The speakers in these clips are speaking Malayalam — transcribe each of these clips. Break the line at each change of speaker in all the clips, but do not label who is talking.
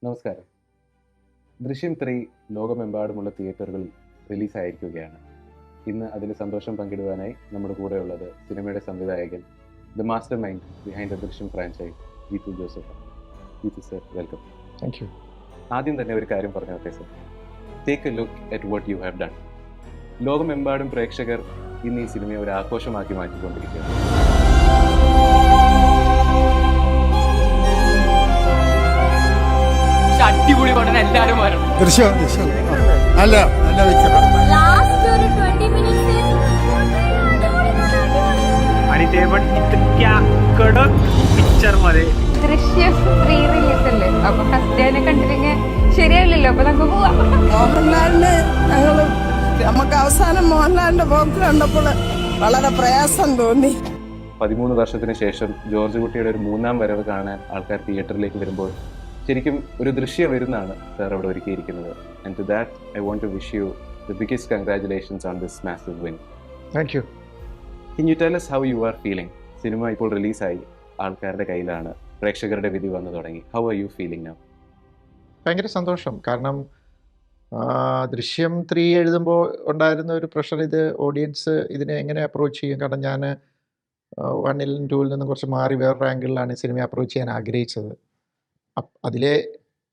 നമസ്കാരം. ദൃശ്യം 3 ലോകമെമ്പാടുമുള്ള തിയേറ്ററുകളിൽ റിലീസായിരിക്കുകയാണ്. ഇന്ന് അതിൽ സന്തോഷം പങ്കിടുവാനായി നമ്മുടെ കൂടെയുള്ളത് സിനിമയുടെ സംവിധായകൻ, the master mind behind the Drishyam franchise, Jeethu Joseph. Jeethu sir, welcome.
Thank you.
ആദ്യം തന്നെ ഒരു കാര്യം പറഞ്ഞോട്ടെ sir. Take a look at what you have done. ലോകമെമ്പാടും പ്രേക്ഷകർ ഇന്ന് ഈ സിനിമയെ ഒരു ആഘോഷമാക്കി മാറ്റിക്കൊണ്ടിരിക്കുകയാണ്.
അടിപൊളി പടം, എല്ലാവരും വരണം.
ദൃശ്യം നല്ല
लास्ट ഒരു 20 मिनिट्स
आणि ते पण इतक्या कडक पिक्चर मध्ये
ദൃശ്യം 3 റിലീസ് അല്ലേ, അപ്പൊ ഫസ്റ്റ് ഡേനെ കണ്ടില്ലെങ്കിൽ ശരിയാവില്ലല്ലോ, അപ്പൊ നമുക്ക് പോവാം.
മോഹൻലാലിന് നമുക്ക് അവസാനം മോഹൻലാലിന്റെ പോക്ക് കണ്ടപ്പോൾ വളരെ പ്രയാസം തോന്നി.
13 വർഷത്തിന് ശേഷം ജോർജ് കുട്ടിയുടെ ഒരു മൂന്നാം വരവ് കാണാൻ ആൾക്കാർ തിയേറ്ററിലേക്ക് വരുമ്പോൾ ശരിക്കും ഒരു ദൃശ്യം വരുന്നതാണ് സാർ അവിടെ ഒരുക്കിയിരിക്കുന്നത്. And to that I want to wish you the biggest congratulations on this massive win.
Thank you.
Can you tell us how you are feeling? Cinema ഇപ്പോൾ റിലീസായി, ആൾക്കാരുടെ കയ്യിലാണ്, പ്രേക്ഷകരുടെ വിധി വന്നു തുടങ്ങി. How are you feeling now?
ഭയങ്കര സന്തോഷം. കാരണം ദൃശ്യം 3 എഴുതുമ്പോൾ ഉണ്ടായിരുന്ന ഒരു പ്രഷർ, ഇത് ഓഡിയൻസ് ഇതിനെ എങ്ങനെ അപ്രോച്ച് ചെയ്യും. കാരണം ഞാൻ 1-ൽ 2-ൽ നിന്നും കുറച്ച് മാറി വേറൊരു ആംഗിളിലാണ് ഈ സിനിമയെ അപ്രോച്ച് ചെയ്യാൻ ആഗ്രഹിച്ചത്. അതിലെ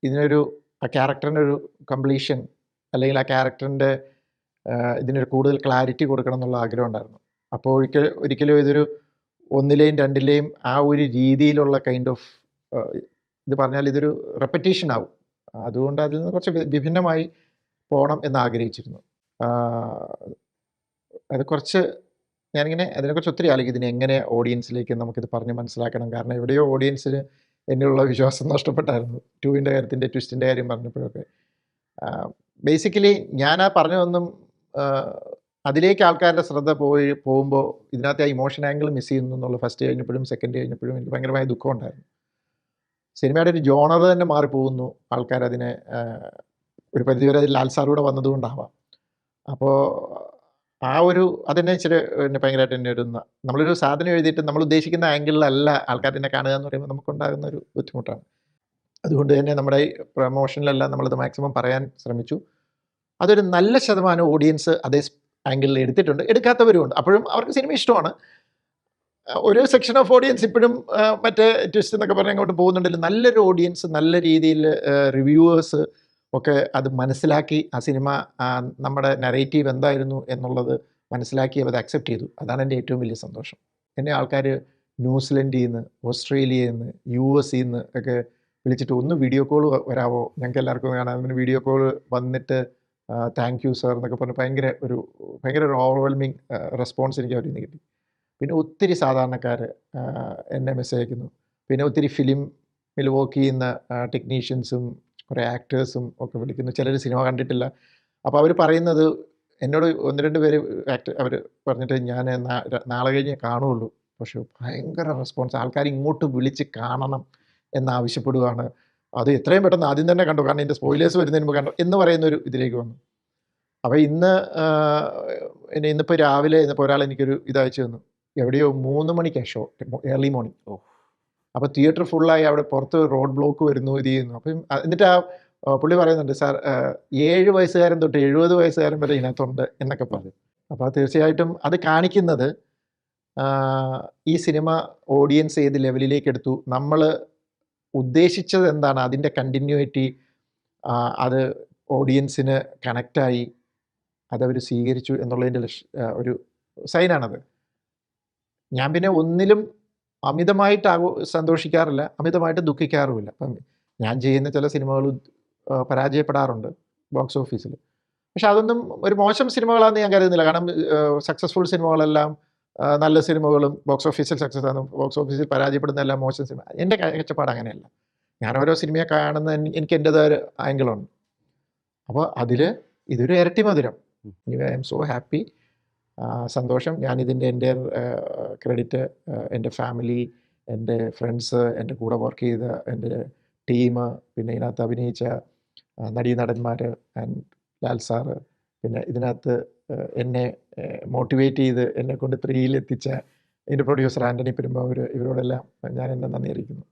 ഇതിനൊരു ആ ക്യാരക്ടറിനൊരു കംപ്ലീഷൻ, അല്ലെങ്കിൽ ആ ക്യാരക്ടറിൻ്റെ ഇതിനൊരു കൂടുതൽ ക്ലാരിറ്റി കൊടുക്കണം എന്നുള്ള ആഗ്രഹം ഉണ്ടായിരുന്നു. അപ്പോൾ ഒരിക്കലും ഇതൊരു 1-ലെയും 2-ലെയും ആ ഒരു രീതിയിലുള്ള കൈൻഡ് ഓഫ് ഇത് പറഞ്ഞാൽ ഇതൊരു റെപ്പറ്റീഷൻ ആവും. അതുകൊണ്ട് അതിൽ നിന്ന് കുറച്ച് വിഭിന്നമായി പോകണം എന്ന് ആഗ്രഹിച്ചിരുന്നു. അത് കുറച്ച് ഞാനിങ്ങനെ അതിനെക്കുറിച്ച് ഒത്തിരി ആലോചിക്കും, ഇതിനെ എങ്ങനെ ഓഡിയൻസിലേക്ക് നമുക്കിത് പറഞ്ഞ് മനസ്സിലാക്കണം. കാരണം എവിടെയോ ഓഡിയൻസിന് എന്നിലുള്ള വിശ്വാസം നഷ്ടപ്പെട്ടായിരുന്നു 2-ൻ്റെ കാര്യത്തിൻ്റെ ട്വിസ്റ്റിൻ്റെ കാര്യം പറഞ്ഞപ്പോഴൊക്കെ. ബേസിക്കലി ഞാൻ ആ പറഞ്ഞതൊന്നും അതിലേക്ക് ആൾക്കാരുടെ ശ്രദ്ധ പോകുമ്പോൾ ഇതിനകത്ത് ആ ഇമോഷൻ ആംഗിൾ മിസ് ചെയ്യുന്നു എന്നുള്ള ഫസ്റ്റ് കഴിഞ്ഞപ്പോഴും സെക്കൻഡ് കഴിഞ്ഞപ്പോഴും എനിക്ക് ഭയങ്കരമായ ദുഃഖം ഉണ്ടായിരുന്നു. സിനിമയുടെ ഒരു ജോണർ തന്നെ മാറിപ്പോകുന്നു. ആൾക്കാരതിനെ ഒരു പരിധിവരെ ലാൽ സാറൂടെ വന്നതുകൊണ്ടാവാം. അപ്പോൾ ആ ഒരു അതെന്നെ ഇച്ചിരി എന്നെ ഭയങ്കരമായിട്ട് എന്നെ ഒരു നമ്മളൊരു സാധനം എഴുതിയിട്ട് നമ്മൾ ഉദ്ദേശിക്കുന്ന ആംഗിളിലല്ല ആൾക്കാരെന്നെ കാണുക എന്ന് പറയുമ്പോൾ നമുക്കുണ്ടാകുന്ന ഒരു ബുദ്ധിമുട്ടാണ്. അതുകൊണ്ട് തന്നെ നമ്മുടെ ഈ പ്രമോഷനിലെല്ലാം നമ്മളത് മാക്സിമം പറയാൻ ശ്രമിച്ചു. അതൊരു നല്ല ശതമാനം ഓഡിയൻസ് അതേ ആംഗിളിൽ എടുത്തിട്ടുണ്ട്, എടുക്കാത്തവരുമുണ്ട്. അപ്പോഴും അവർക്ക് സിനിമ ഇഷ്ടമാണ്. ഒരു സെക്ഷൻ ഓഫ് ഓഡിയൻസ് ഇപ്പോഴും മറ്റേ ട്വിസ്റ്റ് എന്നൊക്കെ പറഞ്ഞ് അങ്ങോട്ട് പോകുന്നുണ്ടല്ലോ. നല്ലൊരു ഓഡിയൻസ്, നല്ല രീതിയിൽ റിവ്യൂവേഴ്സ് ഒക്കെ അത് മനസ്സിലാക്കി ആ സിനിമ നമ്മുടെ നറേറ്റീവ് എന്തായിരുന്നു എന്നുള്ളത് മനസ്സിലാക്കി അത് അക്സെപ്റ്റ് ചെയ്തു. അതാണ് എൻ്റെ ഏറ്റവും വലിയ സന്തോഷം. എന്നെ ആൾക്കാർ ന്യൂസിലൻഡിൽ നിന്ന്, ഓസ്ട്രേലിയയിൽ നിന്ന്, US നിന്ന് ഒക്കെ വിളിച്ചിട്ട് ഒന്ന് വീഡിയോ കോൾ വരാമോ, ഞങ്ങൾക്ക് എല്ലാവർക്കും കാണാം. അതിന് വീഡിയോ കോൾ വന്നിട്ട് താങ്ക് യു സാർ എന്നൊക്കെ പറഞ്ഞ് ഭയങ്കര ഒരു ഓവർവെൽമിങ് റെസ്പോൺസ് എനിക്ക് അവരിൽ നിന്ന് കിട്ടി. പിന്നെ ഒത്തിരി സാധാരണക്കാർ എന്നെ മെസ്സേജ് അയക്കുന്നു. പിന്നെ ഒത്തിരി ഫിലിമിൽ വർക്ക് ചെയ്യുന്ന ടെക്നീഷ്യൻസും കുറേ ആക്ടേഴ്സും ഒക്കെ വിളിക്കുന്നു. ചിലർ സിനിമ കണ്ടിട്ടില്ല. അപ്പോൾ അവർ പറയുന്നത് എന്നോട് 1-2 പേര് അവർ പറഞ്ഞിട്ട് ഞാൻ നാളെ കഴിഞ്ഞേ കാണുകയുള്ളൂ. പക്ഷേ ഭയങ്കര റെസ്പോൺസ്, ആൾക്കാർ ഇങ്ങോട്ട് വിളിച്ച് കാണണം എന്നാവശ്യപ്പെടുകയാണ്. അത് എത്രയും പെട്ടെന്ന് ആദ്യം തന്നെ കണ്ടു, കാരണം എൻ്റെ സ്പോയിലേഴ്സ് വരുന്നതിന് മുമ്പ് കണ്ടു എന്ന് പറയുന്നൊരു ഇതിലേക്ക് വന്നു. അപ്പോൾ ഇന്നിപ്പോൾ രാവിലെ ഒരാൾ എനിക്കൊരു ഇതയച്ചു തന്നു. എവിടെയോ 3 മണിക്കാണ് ഷോ, ഏർലി മോർണിംഗ്. അപ്പോൾ തിയേറ്റർ ഫുള്ളായി, അവിടെ പുറത്ത് റോഡ് ബ്ലോക്ക് വരുന്നു, ഇത് ചെയ്യുന്നു. അപ്പം എന്നിട്ട് പുള്ളി പറയുന്നുണ്ട്, സാർ 7 വയസ്സുകാരൻ തൊട്ട് 70 വയസ്സുകാരൻ വരെ ഇതിനകത്തുണ്ട് എന്നൊക്കെ പറഞ്ഞു. അപ്പോൾ തീർച്ചയായിട്ടും അത് കാണിക്കുന്നത് ഈ സിനിമ ഓഡിയൻസ് ഏത് ലെവലിലേക്ക് എടുത്തു, നമ്മൾ ഉദ്ദേശിച്ചത് എന്താണ്, അതിൻ്റെ കണ്ടിന്യൂറ്റി, അത് ഓഡിയൻസിന് കണക്റ്റായി, അതവർ സ്വീകരിച്ചു എന്നുള്ളതിൻ്റെ ഒരു സൈനാണത്. ഞാൻ പിന്നെ ഒന്നിലും അമിതമായിട്ട് സന്തോഷിക്കാറില്ല, അമിതമായിട്ട് ദുഃഖിക്കാറുമില്ല. അപ്പം ഞാൻ ചെയ്യുന്ന ചില സിനിമകൾ പരാജയപ്പെടാറുണ്ട് ബോക്സ് ഓഫീസിൽ. പക്ഷെ അതൊന്നും ഒരു മോശം സിനിമകളാണെന്ന് ഞാൻ കരുതുന്നില്ല. കാരണം സക്സസ്ഫുൾ സിനിമകളെല്ലാം നല്ല സിനിമകളും ബോക്സ് ഓഫീസിൽ സക്സസ് ആണ്, ബോക്സ് ഓഫീസിൽ പരാജയപ്പെടുന്ന എല്ലാം മോശം സിനിമ. എൻ്റെ കാഴ്ചപ്പാട് അങ്ങനെയല്ല. ഞാൻ ഓരോ സിനിമയെ കാണുന്ന എനിക്ക് എൻ്റെതായ ഒരു ആംഗിളുണ്ട്. അപ്പോൾ ഇതൊരു ഇരട്ടി മധുരം. I M so happy. സന്തോഷം. ഞാനിതിൻ്റെ എൻ്റെ ക്രെഡിറ്റ് എൻ്റെ ഫാമിലി, എൻ്റെ ഫ്രണ്ട്സ്, എൻ്റെ കൂടെ വർക്ക് ചെയ്ത എൻ്റെ ടീം, പിന്നെ ഇതിനകത്ത് അഭിനയിച്ച നടീനടന്മാർ ആൻഡ് ലാൽ സാറ്, പിന്നെ ഇതിനകത്ത് എന്നെ മോട്ടിവേറ്റ് ചെയ്ത് എന്നെ കൊണ്ട് 3-ൽ എത്തിച്ച എൻ്റെ പ്രൊഡ്യൂസർ ആൻ്റണി പെരുമ്പാവൂർ, ഇവരോടെല്ലാം ഞാൻ എൻ്റെ നന്ദി അറിയിക്കുന്നു.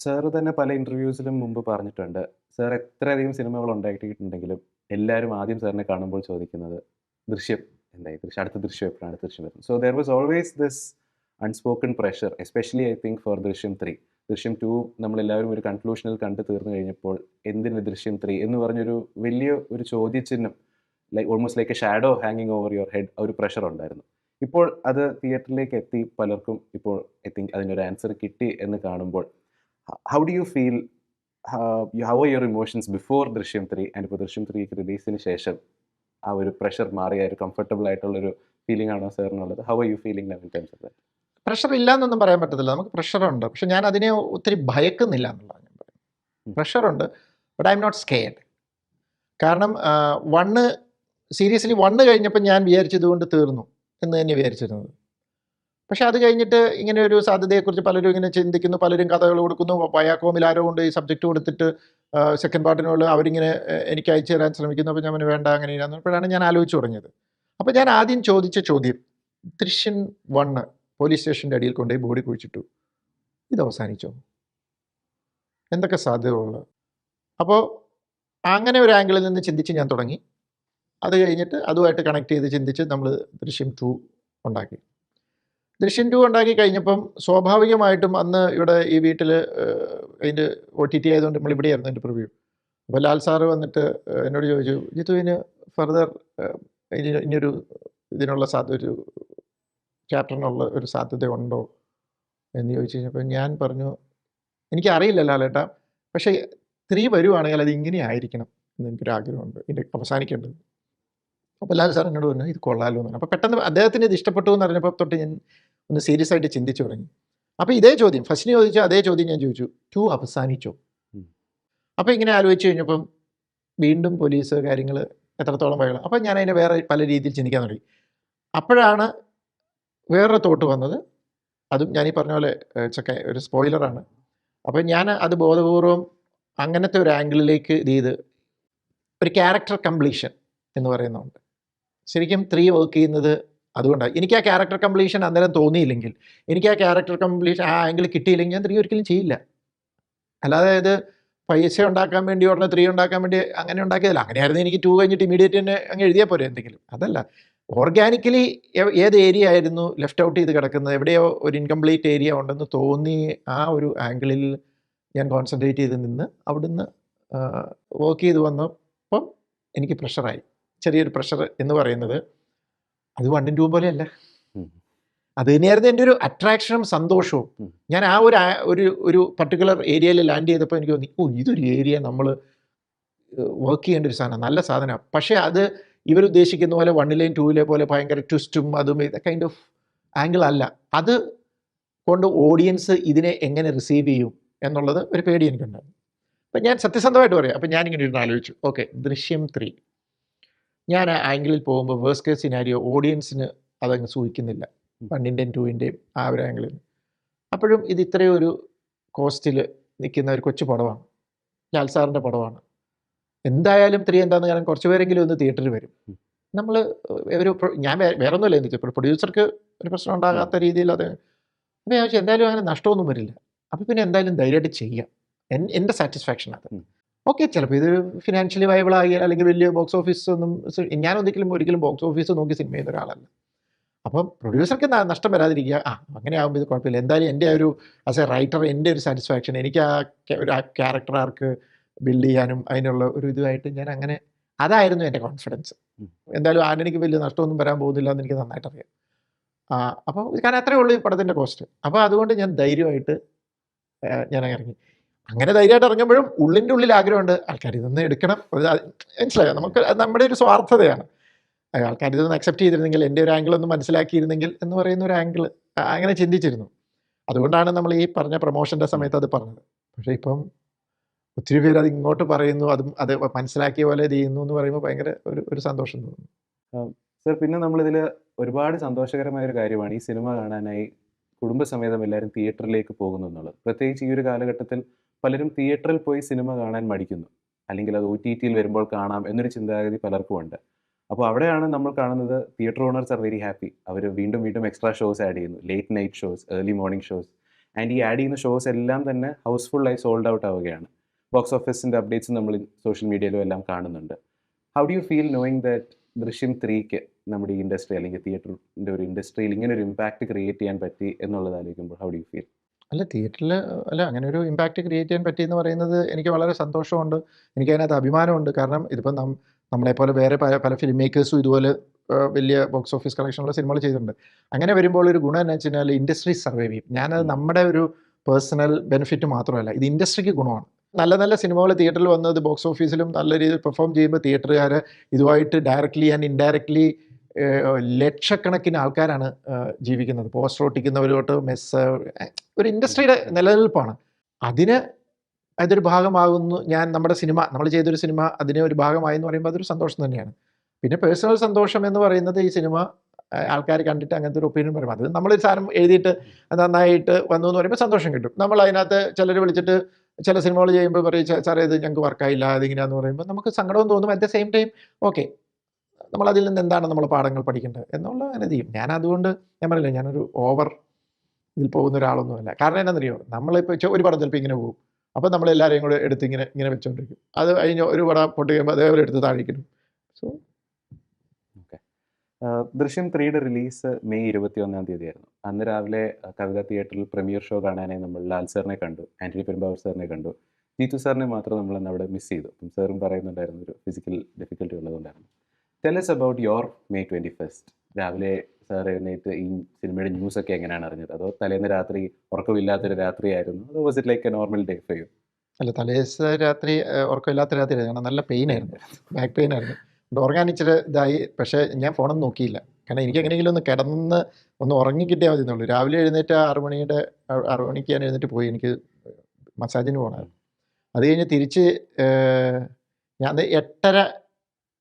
സാറ് തന്നെ പല ഇൻ്റർവ്യൂസിലും മുമ്പ് പറഞ്ഞിട്ടുണ്ട്, സാർ എത്രയധികം സിനിമകൾ ഉണ്ടാക്കിയിട്ടുണ്ടെങ്കിലും എല്ലാവരും ആദ്യം സാറിനെ കാണുമ്പോൾ ചോദിക്കുന്നത് ദൃശ്യം എന്തായി, അടുത്ത ദൃശ്യം എപ്പോഴാണ്, അടുത്ത ദൃശ്യം വരുന്നത്. So there was always this unspoken pressure, especially I think for Drishyam 3. ദൃശ്യം 2 നമ്മളെല്ലാവരും ഒരു കൺക്ലൂഷനിൽ കണ്ടു തീർന്നു കഴിഞ്ഞപ്പോൾ എന്തിന് ദൃശ്യം 3 എന്ന് പറഞ്ഞൊരു വലിയ ഒരു ചോദ്യചിഹ്നം, ഓൾമോസ്റ്റ് ലൈക്ക് എ ഷാഡോ ഹാങ്ങിങ് ഓവർ യുവർ ഹെഡ്, ഒരു പ്രഷർ ഉണ്ടായിരുന്നു. ഇപ്പോൾ അത് തിയേറ്ററിലേക്ക് എത്തി, പലർക്കും ഇപ്പോൾ ഐ തിങ്ക് അതിനൊരു ആൻസർ കിട്ടി എന്ന് കാണുമ്പോൾ how do you feel, how are your emotions before ദൃശ്യം 3 ആൻഡ് ഇപ്പോൾ ദൃശ്യം 3 റിലീസിന് ശേഷം ആ ഒരു പ്രഷർ മാറിയ ഒരു കംഫർട്ടബിൾ ആയിട്ടുള്ളൊരു ഫീലിംഗ് ആണോ സാറിനുള്ളത്? How are you feeling now in terms of that?
Pressure ഇല്ല എന്നൊന്നും പറയാൻ പറ്റത്തില്ല, നമുക്ക് പ്രഷറുണ്ട്, പക്ഷെ ഞാൻ അതിനെ ഒത്തിരി ഭയക്കുന്നില്ല എന്നുള്ളതാണ് ഞാൻ പറയുന്നത്. പ്രഷറുണ്ട്, but I'm not scared. കാരണം സീരിയസ്ലി 1 കഴിഞ്ഞപ്പോൾ ഞാൻ വിചാരിച്ചത് കൊണ്ട് തീർന്നു എന്ന് തന്നെ വിചാരിച്ചിരുന്നത്. പക്ഷെ അത് കഴിഞ്ഞിട്ട് ഇങ്ങനെ ഒരു സാധ്യതയെക്കുറിച്ച് പലരും ഇങ്ങനെ ചിന്തിക്കുന്നു, പലരും കഥകൾ കൊടുക്കുന്നു. വയാക്കോമിൽ ആരോ കൊണ്ട് ഈ സബ്ജക്റ്റ് കൊടുത്തിട്ട് സെക്കൻഡ് പാർട്ടിനുള്ള അവരിങ്ങനെ എനിക്ക് അയച്ചു തരാൻ ശ്രമിക്കുന്നു. അപ്പോൾ ഞാൻ വേണ്ട, അങ്ങനെ ഇല്ലാന്നപ്പോഴാണ് ഞാൻ ആലോചിച്ച് തുടങ്ങിയത്. അപ്പോൾ ഞാൻ ആദ്യം ചോദിച്ച ചോദ്യം, ദൃശ്യം 1 പോലീസ് സ്റ്റേഷൻ്റെ അടിയിൽ കൊണ്ടുപോയി ബോഡി കുഴിച്ചിട്ടു, ഇത് അവസാനിച്ചോ? എന്തൊക്കെ സാധ്യതകളുള്ളത്? അപ്പോൾ അങ്ങനെ ഒരു ആംഗിളിൽ നിന്ന് ചിന്തിച്ച് ഞാൻ തുടങ്ങി. അത് കഴിഞ്ഞിട്ട് അതുമായിട്ട് കണക്ട് ചെയ്ത് ചിന്തിച്ച് നമ്മൾ ദൃശ്യം 2 ഉണ്ടാക്കി. ദൃശ്യം 2 ഉണ്ടാക്കി കഴിഞ്ഞപ്പം സ്വാഭാവികമായിട്ടും അന്ന് ഇവിടെ ഈ വീട്ടിൽ അതിൻ്റെ OTT ആയതുകൊണ്ട് നമ്മൾ ഇവിടെയായിരുന്നു എൻ്റെ പ്രിവ്യൂ. അപ്പോൾ ലാൽ സാറ് വന്നിട്ട് എന്നോട് ചോദിച്ചു, ജിത്തുവിന് ഫർദർ ഇനിയൊരു ഇതിനുള്ള ഒരു ചാപ്റ്ററിനുള്ള ഒരു സാധ്യത ഉണ്ടോ എന്ന് ചോദിച്ചു കഴിഞ്ഞപ്പോൾ ഞാൻ പറഞ്ഞു, എനിക്കറിയില്ല ലാലേട്ടാ, പക്ഷേ 3 വരുവാണെങ്കിൽ അത് ഇങ്ങനെ ആയിരിക്കണം എന്ന് എനിക്കൊരാഗ്രഹമുണ്ട്, ഇതിൻ്റെ അവസാനിക്കേണ്ടത്. അപ്പോൾ ലാൽ സാർ എന്നോട് പറഞ്ഞു, ഇത് കൊള്ളാലോ എന്ന് പറഞ്ഞു. അപ്പോൾ പെട്ടെന്ന് അദ്ദേഹത്തിന് ഇത് ഇഷ്ടപ്പെട്ടു എന്ന് പറഞ്ഞപ്പോൾ തൊട്ട് ഞാൻ ഒന്ന് സീരിയസ് ആയിട്ട് ചിന്തിച്ചു തുടങ്ങി. അപ്പോൾ ഇതേ ചോദ്യം ഫസ്റ്റിന് ചോദിച്ച അതേ ചോദ്യം ഞാൻ ചോദിച്ചു, 2 അവസാനിച്ചോ? അപ്പോൾ ഇങ്ങനെ ആലോചിച്ച് കഴിഞ്ഞപ്പം വീണ്ടും പോലീസ് കാര്യങ്ങൾ എത്രത്തോളം വൈകണം. അപ്പോൾ ഞാൻ അതിനെ വേറെ പല രീതിയിൽ ചിന്തിക്കാൻ തുടങ്ങി. അപ്പോഴാണ് വേറൊരു തോട്ട് വന്നത്, അതും ഞാനീ പറഞ്ഞ പോലെ ഒരു സ്പോയിലറാണ്. അപ്പോൾ ഞാൻ അത് ബോധപൂർവം അങ്ങനത്തെ ഒരു ആംഗിളിലേക്ക് ഇത് ചെയ്ത് ഒരു ക്യാരക്ടർ കംപ്ലീഷൻ എന്ന് പറയുന്നുണ്ട്. ശരിക്കും 3 വർക്ക് ചെയ്യുന്നത് അതുകൊണ്ടാണ്. എനിക്ക് ആ ക്യാരക്ടർ കംപ്ലീഷൻ അന്നേരം തോന്നിയില്ലെങ്കിൽ, എനിക്ക് ആ ക്യാരക്ടർ കംപ്ലീഷൻ ആ ആംഗിൾ കിട്ടിയില്ലെങ്കിൽ ഞാൻ 3 ഒരിക്കലും ചെയ്യില്ല. അല്ലാതെ ഇത് പൈസ ഉണ്ടാക്കാൻ വേണ്ടി ഉടനെ 3 ഉണ്ടാക്കാൻ വേണ്ടി അങ്ങനെ ഉണ്ടാക്കിയതല്ല. അങ്ങനെയായിരുന്നു എനിക്ക് 2 കഴിഞ്ഞിട്ട് ഇമീഡിയറ്റ് തന്നെ അങ്ങ് എഴുതിയാൽ പോരെ എന്തെങ്കിലും. അതല്ല, ഓർഗാനിക്കലി ഏത് ഏരിയ ആയിരുന്നു ലെഫ്റ്റ് ഔട്ട് ചെയ്ത് കിടക്കുന്നത്, എവിടെയോ ഒരു ഇൻകംപ്ലീറ്റ് ഏരിയ ഉണ്ടെന്ന് തോന്നി ആ ഒരു ആംഗിളിൽ ഞാൻ കോൺസെൻട്രേറ്റ് ചെയ്ത് നിന്ന് അവിടുന്ന് വർക്ക് ചെയ്ത് വന്നപ്പം എനിക്ക് പ്രഷറായി. ചെറിയൊരു പ്രഷർ എന്ന് പറയുന്നത് അത് 1 ഉം 2 പോലെയല്ല. അത് തന്നെയായിരുന്നു എൻ്റെ ഒരു അട്രാക്ഷനും സന്തോഷവും. ഞാൻ ആ ഒരു പർട്ടിക്കുലർ ഏരിയയിൽ ലാൻഡ് ചെയ്തപ്പോൾ എനിക്ക് തോന്നി, ഇതൊരു ഏരിയ നമ്മൾ വർക്ക് ചെയ്യേണ്ട ഒരു സാധനം, നല്ല സാധനമാണ്. പക്ഷേ അത് ഇവരുദ്ദേശിക്കുന്ന പോലെ 1ലെയും 2ലെ പോലെ ഭയങ്കര ട്വിസ്റ്റും അതും കൈൻഡ് ഓഫ് ആംഗിൾ അല്ല. അത് കൊണ്ട് ഓഡിയൻസ് ഇതിനെ എങ്ങനെ റിസീവ് ചെയ്യും എന്നുള്ളത് ഒരു പേടി എനിക്കുണ്ടായിരുന്നു. അപ്പം ഞാൻ സത്യസന്ധമായിട്ട് പറയാം. അപ്പം ഞാനിങ്ങനെ ഇരുന്ന് ആലോചിച്ചു, ഓക്കെ ദൃശ്യം 3 ഞാൻ ആ ആംഗിളിൽ പോകുമ്പോൾ വേഴ്സ്റ്റ് കേസ് സിനാരിയോ ഓഡിയൻസിന് അതങ്ങ് സൂഹിക്കുന്നില്ല, 1ൻ്റെയും 2ൻ്റെയും ആ ഒരു ആംഗിളിൽ. അപ്പോഴും ഇത് ഇത്രയും ഒരു കോസ്റ്റിൽ നിൽക്കുന്ന ഒരു കൊച്ചു പടമാണ്, ലാൽ സാറിൻ്റെ പടമാണ്. എന്തായാലും 3 എന്താണെന്ന് കാരണം കുറച്ച് പേരെങ്കിലും ഒന്ന് തിയേറ്ററിൽ വരും. നമ്മൾ ഞാൻ വേറെ ഒന്നുമല്ല എനിക്ക് ഇപ്പോൾ പ്രൊഡ്യൂസർക്ക് ഒരു പ്രശ്നം ഉണ്ടാകാത്ത രീതിയിൽ അത്. അപ്പോൾ ഞാൻ എന്തായാലും അങ്ങനെ നഷ്ടമൊന്നും വരില്ല. അപ്പോൾ പിന്നെ എന്തായാലും ധൈര്യമായിട്ട് ചെയ്യാം, എൻ്റെ സാറ്റിസ്ഫാക്ഷൻ അത്. ഓക്കെ, ചിലപ്പോൾ ഇത് ഫിനാൻഷ്യലി വയബിൾ ആകിയാൽ അല്ലെങ്കിൽ വലിയ ബോക്സ് ഓഫീസ് ഒന്നും ഞാൻ ഒരിക്കലും ബോക്സ് ഓഫീസ് നോക്കി സിനിമ ചെയ്യുന്ന ഒരാളല്ല. അപ്പം പ്രൊഡ്യൂസർക്ക് നഷ്ടം വരാതിരിക്കുക, അങ്ങനെ ആകുമ്പോൾ ഇത് കുഴപ്പമില്ല. എന്തായാലും എൻ്റെ ഒരു ആസ് എ റൈറ്റർ എൻ്റെ ഒരു സാറ്റിസ്ഫാക്ഷൻ, എനിക്ക് ആ ക്യാരക്ടർ ആർക്ക് ബിൽഡ് ചെയ്യാനും അതിനുള്ള ഒരു ഇതുമായിട്ട് ഞാൻ അങ്ങനെ, അതായിരുന്നു എൻ്റെ കോൺഫിഡൻസ്. എന്തായാലും ആന്റണിക്ക് വലിയ നഷ്ടമൊന്നും വരാൻ പോകുന്നില്ല എന്ന് എനിക്ക് നന്നായിട്ട് അറിയാം. അപ്പോൾ കാരണം അത്രയേ ഉള്ളൂ ഈ പടത്തിൻ്റെ കോസ്റ്റ്. അപ്പോൾ അതുകൊണ്ട് ഞാൻ ധൈര്യമായിട്ട് ഞാൻ ഇറങ്ങി. അങ്ങനെ ധൈര്യമായിട്ട് ഇറങ്ങുമ്പോഴും ഉള്ളിൻ്റെ ഉള്ളിൽ ആഗ്രഹമുണ്ട്, ആൾക്കാർ ഇതൊന്ന് എടുക്കണം. മനസ്സിലായോ, നമുക്ക് നമ്മുടെ ഒരു സ്വാർത്ഥതയാണ്. ആൾക്കാർ ഇതൊന്ന് അക്സെപ്റ്റ് ചെയ്തിരുന്നെങ്കിൽ, എൻ്റെ ഒരു ആംഗിൾ ഒന്ന് മനസ്സിലാക്കിയിരുന്നെങ്കിൽ എന്ന് പറയുന്ന ഒരു ആംഗിൾ അങ്ങനെ ചിന്തിച്ചിരുന്നു. അതുകൊണ്ടാണ് നമ്മൾ ഈ പറഞ്ഞ പ്രൊമോഷൻ്റെ സമയത്ത് അത് പറഞ്ഞത്. പക്ഷേ ഇപ്പം ഒത്തിരി പേര് അത് ഇങ്ങോട്ട് പറയുന്നു, അത് മനസ്സിലാക്കിയ പോലെ ഇത് ചെയ്യുന്നു എന്ന് പറയുമ്പോൾ ഭയങ്കര ഒരു സന്തോഷം തോന്നുന്നു.
സർ, പിന്നെ നമ്മളിതിൽ ഒരുപാട് സന്തോഷകരമായ ഒരു കാര്യമാണ് ഈ സിനിമ കാണാനായി കുടുംബസമേതം എല്ലാവരും തിയേറ്ററിലേക്ക് പോകുന്നു എന്നുള്ളത്. പ്രത്യേകിച്ച് ഈ ഒരു കാലഘട്ടത്തിൽ പലരും തിയേറ്ററിൽ പോയി സിനിമ കാണാൻ മടിക്കുന്നു, അല്ലെങ്കിൽ അത് OTTയിൽ വരുമ്പോൾ കാണാം എന്നൊരു ചിന്താഗതി പലർക്കും ഉണ്ട്. അപ്പോൾ അവിടെയാണ് നമ്മൾ കാണുന്നത് theatre owners are very happy. അവർ വീണ്ടും എക്സ്ട്രാ ഷോസ് ആഡ് ചെയ്യുന്നു, late night shows, early morning shows. And ഈ ആഡ് ചെയ്യുന്ന ഷോസ് എല്ലാം തന്നെ ഹൗസ്ഫുള്ളായി സോൾഡ് ഔട്ട് ആവുകയാണ്. ബോക്സ് ഓഫീസിൻ്റെ അപ്ഡേറ്റ്സ് നമ്മൾ സോഷ്യൽ മീഡിയയിലും എല്ലാം കാണുന്നുണ്ട്. How do you feel knowing that Drishyam 3ക്ക് നമ്മുടെ ഈ ഇൻഡസ്ട്രി അല്ലെങ്കിൽ തിയേറ്ററിൻ്റെ ഒരു ഇൻഡസ്ട്രിയിൽ ഇങ്ങനെ ഒരു ഇമ്പാക്റ്റ് ക്രിയേറ്റ് ചെയ്യാൻ പറ്റി എന്നുള്ളത് ആലോചിക്കുമ്പോൾ ഹൗ ഡു യു ഫീൽ?
അല്ല തിയേറ്ററിൽ അല്ല അങ്ങനെ ഒരു ഇമ്പാക്റ്റ് ക്രിയേറ്റ് ചെയ്യാൻ പറ്റിയെന്ന് പറയുന്നത് എനിക്ക് വളരെ സന്തോഷമുണ്ട്. എനിക്കതിനകത്ത് അഭിമാനമുണ്ട്. കാരണം ഇതിപ്പോൾ നമ്മളെപ്പോലെ വേറെ പല ഫിലിം മേക്കേഴ്സും ഇതുപോലെ വലിയ ബോക്സ് ഓഫീസ് കളക്ഷനുള്ള സിനിമകൾ ചെയ്തിട്ടുണ്ട്. അങ്ങനെ വരുമ്പോൾ ഒരു ഗുണം എന്ന് വെച്ച് കഴിഞ്ഞാൽ ഇൻഡസ്ട്രി സർവൈവ് ചെയ്യും. ഞാനത് നമ്മുടെ ഒരു പേഴ്സണൽ ബെനിഫിറ്റ് മാത്രമല്ല, ഇത് ഇൻഡസ്ട്രിക്ക് ഗുണമാണ്. നല്ല നല്ല സിനിമകൾ തിയേറ്ററിൽ വന്നത് ബോക്സ് ഓഫീസിലും നല്ല രീതിയിൽ പെർഫോം ചെയ്യുമ്പോൾ തിയേറ്ററുകാർ ഇതുമായിട്ട് ഡയറക്റ്റ്ലി ആൻഡ് ഇൻഡയറക്റ്റ്ലി ലക്ഷക്കണക്കിന് ആൾക്കാരാണ് ജീവിക്കുന്നത്. പോസ്റ്റർ ഒട്ടിക്കുന്നവരോട്ട് മെസ്സ് ഒരു ഇൻഡസ്ട്രിയുടെ നിലനിൽപ്പാണ്. അതൊരു ഭാഗമാകുന്നു. നമ്മുടെ സിനിമ നമ്മൾ ചെയ്തൊരു സിനിമ അതിന് ഒരു ഭാഗമായി എന്ന് പറയുമ്പോൾ അതൊരു സന്തോഷം തന്നെയാണ്. പിന്നെ പേഴ്സണൽ സന്തോഷം എന്ന് പറയുന്നത് ഈ സിനിമ ആൾക്കാർ കണ്ടിട്ട് അങ്ങനത്തെ ഒരു ഒപ്പീനിയൻ പറയുമ്പോൾ അത് നമ്മളൊരു സാധനം എഴുതിയിട്ട് അത് നന്നായിട്ട് വന്നു എന്ന് പറയുമ്പോൾ സന്തോഷം കിട്ടും. നമ്മൾ അതിനകത്ത് ചിലർ വിളിച്ചിട്ട് ചില സിനിമകൾ ചെയ്യുമ്പോൾ പറയും സാറേ ഇത് ഞങ്ങൾക്ക് വർക്കായില്ല അതിങ്ങനെയാന്ന് പറയുമ്പോൾ നമുക്ക് സങ്കടവും തോന്നും. At the same time okay നമ്മളതിൽ നിന്ന് എന്താണ് നമ്മൾ പാഠങ്ങൾ പഠിക്കേണ്ടത് എന്നുള്ള അങ്ങനെ ചെയ്യും. അതുകൊണ്ട് ഞാൻ പറയില്ല ഞാനൊരു ഓവർ ഇതിൽ പോകുന്ന ഒരാളൊന്നുമല്ല. കാരണം എന്താണെന്നറിയോ, നമ്മളിപ്പോൾ ഒരു പടം ചിലപ്പോൾ ഇങ്ങനെ പോകും, അപ്പോൾ നമ്മളെല്ലാവരെയും കൂടെ എടുത്ത് ഇങ്ങനെ വെച്ചുകൊണ്ടിരിക്കും. അത് കഴിഞ്ഞ് ഒരു പടം പൊട്ടി കഴിയുമ്പോൾ അതേപോലെ എടുത്ത് താഴേക്കിടും. So
okay. ദൃശ്യം 3യുടെ റിലീസ് മെയ് 21-ാം തീയതി ആയിരുന്നു. അന്ന് രാവിലെ കവിത തിയേറ്ററിൽ പ്രീമിയർ ഷോ കാണാനായി നമ്മൾ ലാൽ സാറിനെ കണ്ടു, ആൻ്റണി പെരുമ്പാവൂർ സാറിനെ കണ്ടു, ജീത്തു സാറിനെ മാത്രം നമ്മളന്ന് അവിടെ മിസ് ചെയ്തു. അപ്പം സാറും പറയുന്നുണ്ടായിരുന്നു ഒരു ഫിസിക്കൽ ഡിഫിക്കൽട്ടി ഉള്ളതുകൊണ്ടായിരുന്നു. Tell us about your May 21st. രാവിലെ സാർ എഴുന്നേറ്റ് ഈ സിനിമയുടെ ന്യൂസൊക്കെ എങ്ങനെയാണ് അറിഞ്ഞത്? അതോ തലേന്ന് രാത്രി ഉറക്കമില്ലാത്തൊരു രാത്രിയായിരുന്നു, അതോ was it like A normal day for you?
അല്ല തലേദിവസം രാത്രി ഉറക്കമില്ലാത്ത രാത്രി കാരണം നല്ല പെയിനായിരുന്നു, ബാക്ക് പെയിൻ ആയിരുന്നു. ഉറങ്ങാൻ ഇച്ചിരി ഇതായി. പക്ഷേ ഞാൻ ഫോണൊന്നും നോക്കിയില്ല. കാരണം എനിക്ക് എങ്ങനെയെങ്കിലും ഒന്ന് കിടന്ന് ഒന്ന് ഉറങ്ങി കിട്ടിയാൽ മതി എന്നുള്ളൂ. രാവിലെ എഴുന്നേറ്റ് 6 മണിക്ക് ഞാൻ എഴുന്നേറ്റ് പോയി. എനിക്ക് മസാജിന് പോകണമായിരുന്നു. അത് കഴിഞ്ഞ് തിരിച്ച് ഞാൻ 8:30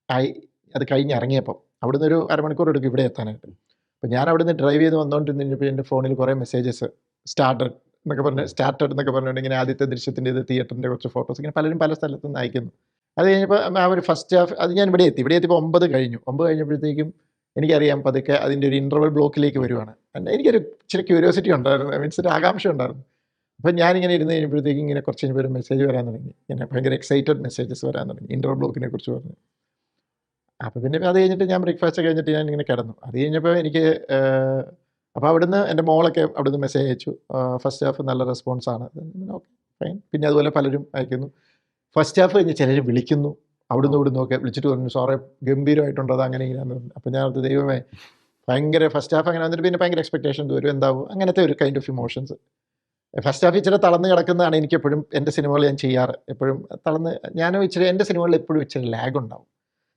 ആയി അത് കഴിഞ്ഞ് ഇറങ്ങിയപ്പം. അവിടുന്ന് ഒരു അരമണിക്കൂർ എടുക്കും ഇവിടെ എത്താനായിട്ട്. അപ്പോൾ ഞാൻ അവിടുന്ന് ഡ്രൈവ് ചെയ്ത് വന്നുകൊണ്ടിരുന്നപ്പോൾ എൻ്റെ ഫോണിൽ കുറേ മെസ്സേജസ് സ്റ്റാർട്ടഡ് എന്നൊക്കെ പറഞ്ഞുകൊണ്ട് ഇങ്ങനെ ആദ്യത്തെ ദൃശ്യത്തിൻ്റെ ഇത് തിയേറ്ററിൻ്റെ കുറച്ച് ഫോട്ടോസ് ഇങ്ങനെ പലരും പല സ്ഥലത്തു നിന്ന് അയക്കുന്നു. അത് കഴിഞ്ഞപ്പോൾ ആ ഒരു ഫസ്റ്റ് ഹാഫ് അത് ഞാൻ ഇവിടെ എത്തിയപ്പോൾ 9 കഴിഞ്ഞു. 9 കഴിഞ്ഞപ്പോഴത്തേക്കും എനിക്കറിയാം പതുക്കെ അതിൻ്റെ ഒരു ഇൻ്റർവൽ ബ്ലോക്കിലേക്ക് വരുവാണ്. എനിക്കൊരു ഇച്ചിരി ക്യൂരിയോസിറ്റി ഉണ്ടായിരുന്നു, മീൻസ് ഒരു ആകാംക്ഷ ഉണ്ടായിരുന്നു. അപ്പം ഞാനിങ്ങനെ ഇരുന്ന് കഴിഞ്ഞപ്പോഴത്തേക്കും ഇങ്ങനെ കുറച്ച് കഴിഞ്ഞപ്പോൾ ഒരു മെസ്സേജ് വരാൻ തുടങ്ങി. ഇങ്ങനെ ഭയങ്കര എക്സൈറ്റഡ് മെസ്സേജസ് വരാൻ തുടങ്ങി ഇൻ്റർവൽ ബ്ലോക്കിനെ കുറിച്ച് പറഞ്ഞു. അപ്പോൾ പിന്നെ അത് കഴിഞ്ഞിട്ട് ഞാൻ ബ്രേക്ക്ഫാസ്റ്റ് കഴിഞ്ഞിട്ട് ഞാൻ ഇങ്ങനെ കിടന്നു. അത് കഴിഞ്ഞപ്പോൾ എനിക്ക് അപ്പോൾ അവിടുന്ന് എൻ്റെ മോളൊക്കെ അവിടുന്ന് മെസ്സേജ് അയച്ചു, ഫസ്റ്റ് ഹാഫ് നല്ല റെസ്പോൺസാണ്. Okay fine. പിന്നെ അതുപോലെ പലരും അയക്കുന്നു. ഫസ്റ്റ് ഹാഫ് കഴിഞ്ഞ് ചിലർ വിളിക്കുന്നു, ഇവിടുന്ന് ഒക്കെ വിളിച്ചിട്ട് പറഞ്ഞു സാറേ ഗംഭീരമായിട്ടുണ്ടോ അത് അങ്ങനെ ഇങ്ങനെയാന്ന് പറഞ്ഞു. അപ്പോൾ ഞാൻ ദൈവമേ ഭയങ്കര ഫസ്റ്റ് ഹാഫ് അങ്ങനെ വന്നിട്ട് പിന്നെ ഭയങ്കര എക്സ്പെക്ടേഷൻ വരും എന്താവും അങ്ങനത്തെ ഒരു kind of emotions. First half ഇച്ചിരി തളർന്ന് കിടക്കുന്നതാണ് എനിക്ക് എപ്പോഴും എൻ്റെ സിനിമകൾ ഞാൻ ചെയ്യാറ്. എപ്പോഴും ഞാനും ഇച്ചിരി എൻ്റെ സിനിമകളിൽ എപ്പോഴും ഇച്ചിരി ലാഗ് ഉണ്ടാവും.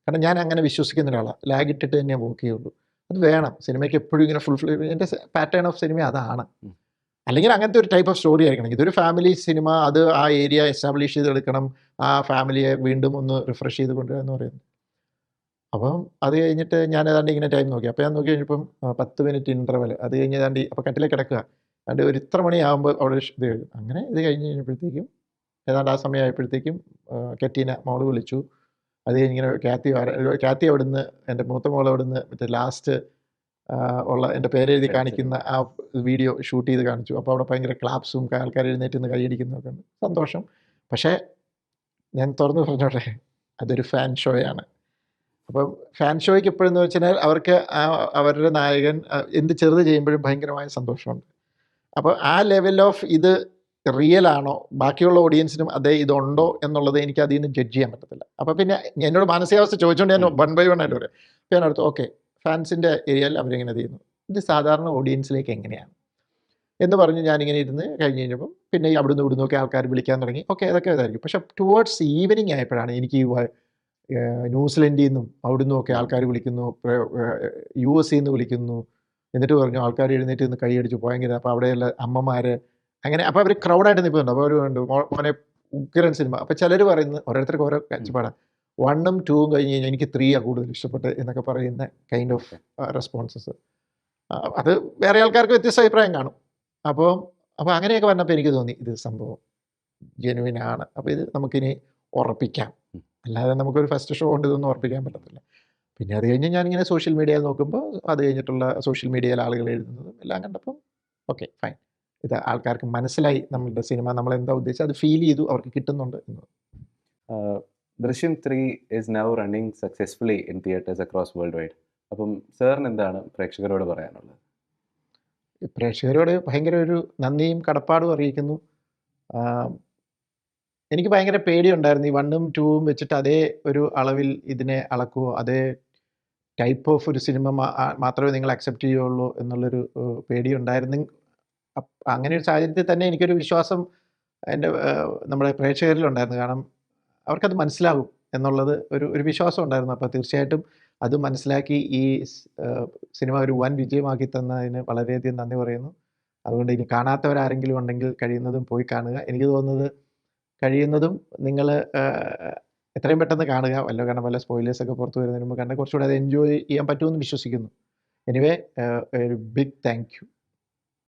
കാരണം ഞാൻ അങ്ങനെ വിശ്വസിക്കുന്ന ഒരാളാണ്, ലാഗ് ഇട്ടിട്ട് തന്നെ വർക്ക് ചെയ്യുള്ളൂ. അത് വേണം സിനിമയ്ക്ക് എപ്പോഴും ഇങ്ങനെ എൻ്റെ പാറ്റേൺ ഓഫ് സിനിമ അതാണ്. അല്ലെങ്കിൽ അങ്ങനത്തെ ഒരു ടൈപ്പ് ഓഫ് സ്റ്റോറി ആയിരിക്കണം. ഇതൊരു ഫാമിലി സിനിമ, അത് ആ ഏരിയ എസ്റ്റാബ്ലിഷ് ചെയ്തെടുക്കണം, ആ ഫാമിലിയെ വീണ്ടും ഒന്ന് റിഫ്രഷ് ചെയ്ത് കൊണ്ടുവരിക എന്ന് പറയുന്നത്. അപ്പം അത് കഴിഞ്ഞിട്ട് ഞാൻ ഏതാണ്ട് ഇങ്ങനെ ടൈം നോക്കി. അപ്പോൾ ഞാൻ നോക്കി കഴിഞ്ഞപ്പം 10 മിനിറ്റ് ഇൻ്റർവൽ. അത് കഴിഞ്ഞ് ഏതാണ്ട് അപ്പോൾ കട്ടിലേക്ക് കിടക്കുക. അതുകൊണ്ട് ഒരു ഇത്ര മണിയാകുമ്പോൾ അവിടെ ഇത് കഴിയും. അങ്ങനെ ഇത് കഴിഞ്ഞ് കഴിഞ്ഞപ്പോഴത്തേക്കും ഏതാണ്ട് ആ സമയമായപ്പോഴത്തേക്കും കെറ്റീന മോള് വിളിച്ചു. അത് കഴിഞ്ഞിങ്ങനെ ക്യാത്തി അവിടുന്ന് എൻ്റെ മൂത്ത മോൾ അവിടുന്ന് മറ്റേ ലാസ്റ്റ് ഉള്ള എൻ്റെ പേരെഴുതി കാണിക്കുന്ന ആ വീഡിയോ ഷൂട്ട് ചെയ്ത് കാണിച്ചു. അപ്പോൾ അവിടെ ഭയങ്കര ക്ലാപ്സും ആൾക്കാർ എഴുന്നേറ്റ് നിന്ന് കൈയടിക്കുന്നതൊക്കെ ഉണ്ട്, സന്തോഷം. പക്ഷേ ഞാൻ തുറന്നു പറഞ്ഞോട്ടെ, അതൊരു ഫാൻ ഷോയാണ്. അപ്പം ഫാൻ ഷോയ്ക്ക് എപ്പോഴെന്ന് വെച്ചാൽ അവർക്ക് അവരുടെ നായകൻ എന്ത് ചെറുത് ചെയ്യുമ്പോഴും ഭയങ്കരമായ സന്തോഷമുണ്ട്. അപ്പോൾ ആ ലെവൽ ഓഫ് ഇത് റിയൽ ആണോ ബാക്കിയുള്ള ഓഡിയൻസിനും അതേ ഇതുണ്ടോ എന്നുള്ളത് എനിക്ക് അതിൽ നിന്ന് ജഡ്ജ് ചെയ്യാൻ പറ്റത്തില്ല. അപ്പോൾ പിന്നെ എന്നോട് മാനസികാവസ്ഥ ചോദിച്ചുകൊണ്ട് ഞാൻ 1 by 1 ആയിട്ട് പറയാം. അപ്പോൾ ഞാൻ അടുത്ത് ഓക്കെ ഫാൻസിൻ്റെ ഏരിയയിൽ അവരെങ്ങനെ ചെയ്യുന്നു, ഇത് സാധാരണ ഓഡിയൻസിലേക്ക് എങ്ങനെയാണ് എന്ന് പറഞ്ഞ് ഞാനിങ്ങനെ ഇരുന്ന് കഴിഞ്ഞ് കഴിഞ്ഞപ്പം പിന്നെ അവിടുന്ന് ഇവിടുന്നൊക്കെ ആൾക്കാർ വിളിക്കാൻ തുടങ്ങി. ഓക്കെ അതൊക്കെ ഇതായിരിക്കും. പക്ഷേ ടുവേർഡ്സ് ഈവനിങ് ആയപ്പോഴാണ് എനിക്ക് ന്യൂസിലൻഡിൽ നിന്നും അവിടുന്നും ഒക്കെ ആൾക്കാർ വിളിക്കുന്നു, US നിന്ന് വിളിക്കുന്നു. എന്നിട്ട് പറഞ്ഞു ആൾക്കാർ എഴുന്നേറ്റ് നിന്ന് കൈയടിച്ചു ഭയങ്കര. അപ്പോൾ അവിടെയുള്ള അമ്മമാർ അങ്ങനെ അപ്പോൾ അവർ ക്രൗഡായിട്ട് നിൽക്കുന്നുണ്ട്. അപ്പോൾ അവർ കണ്ടു മോനെ ഉഗ്രൻ സിനിമ. അപ്പോൾ ചിലർ പറയുന്നത് ഓരോരുത്തർക്ക് ഓരോ കാഴ്ചപ്പാടാണ്. 1ഉം 2ഉം കഴിഞ്ഞ് കഴിഞ്ഞാൽ എനിക്ക് 3 കൂടുതൽ ഇഷ്ടപ്പെട്ട് എന്നൊക്കെ പറയുന്ന കൈൻഡ് ഓഫ് റെസ്പോൺസസ്. അത് വേറെ ആൾക്കാർക്ക് വ്യത്യസ്ത അഭിപ്രായം കാണും. അപ്പോൾ അങ്ങനെയൊക്കെ വന്നപ്പോൾ എനിക്ക് തോന്നി ഇത് സംഭവം ജെനുവിൻ ആണ്. അപ്പോൾ ഇത് നമുക്കിനി ഉറപ്പിക്കാം. അല്ലാതെ നമുക്കൊരു ഫസ്റ്റ് ഷോ കൊണ്ട് ഇതൊന്നും ഉറപ്പിക്കാൻ പറ്റത്തില്ല. പിന്നെ അത് കഴിഞ്ഞ് ഞാനിങ്ങനെ സോഷ്യൽ മീഡിയയിൽ നോക്കുമ്പോൾ അത് കഴിഞ്ഞിട്ടുള്ള സോഷ്യൽ മീഡിയയിൽ ആളുകൾ എഴുതുന്നതും എല്ലാം കണ്ടപ്പം ഓക്കെ ഫൈൻ, ഇത് ആൾക്കാർക്ക് മനസ്സിലായി നമ്മളുടെ സിനിമ നമ്മൾ എന്താ ഉദ്ദേശിച്ചത്, അത് ഫീൽ ചെയ്തു, അവർക്ക് കിട്ടുന്നുണ്ട് എന്ന്.
ദൃശ്യം 3 is now running successfully in theaters across worldwide. അപ്പം സാറിന് എന്താണ് പ്രേക്ഷകരോട് പറയാനുള്ളത്?
പ്രേക്ഷകരോട് ഭയങ്കര ഒരു നന്ദിയും കടപ്പാടും അറിയിക്കുന്നു. എനിക്ക് ഭയങ്കര പേടിയുണ്ടായിരുന്നു ഈ 1ഉം 2ഉം വെച്ചിട്ട് അതേ ഒരു അളവിൽ ഇതിനെ അളക്കുമോ, അതേ ടൈപ്പ് ഓഫ് ഒരു സിനിമ മാത്രമേ നിങ്ങൾ അക്സെപ്റ്റ് ചെയ്യുള്ളൂ എന്നുള്ളൊരു പേടിയുണ്ടായിരുന്നു. അങ്ങനെ ഒരു സാഹചര്യത്തിൽ തന്നെ എനിക്കൊരു വിശ്വാസം എൻ്റെ നമ്മുടെ പ്രേക്ഷകരിലുണ്ടായിരുന്നു. കാരണം അവർക്കത് മനസ്സിലാകും എന്നുള്ളത് ഒരു വിശ്വാസം ഉണ്ടായിരുന്നു. അപ്പോൾ തീർച്ചയായിട്ടും അത് മനസ്സിലാക്കി ഈ സിനിമ ഒരു വൻ വിജയമാക്കി തന്നതിന് വളരെയധികം നന്ദി പറയുന്നു. അതുകൊണ്ട് ഇനി കാണാത്തവരാരെങ്കിലും ഉണ്ടെങ്കിൽ കഴിയുന്നതും പോയി കാണുക. എനിക്ക് തോന്നുന്നത് കഴിയുന്നതും നിങ്ങൾ എത്രയും പെട്ടെന്ന് കാണുക. കാരണം വല്ല സ്പോയിലേഴ്സൊക്കെ പുറത്ത് വരുന്നതിന് മുമ്പ് കണ്ടാൽ കുറച്ചുകൂടെ അത് എൻജോയ് ചെയ്യാൻ പറ്റുമെന്ന് വിശ്വസിക്കുന്നു. എനിവേ ഒരു ബിഗ് താങ്ക് യു.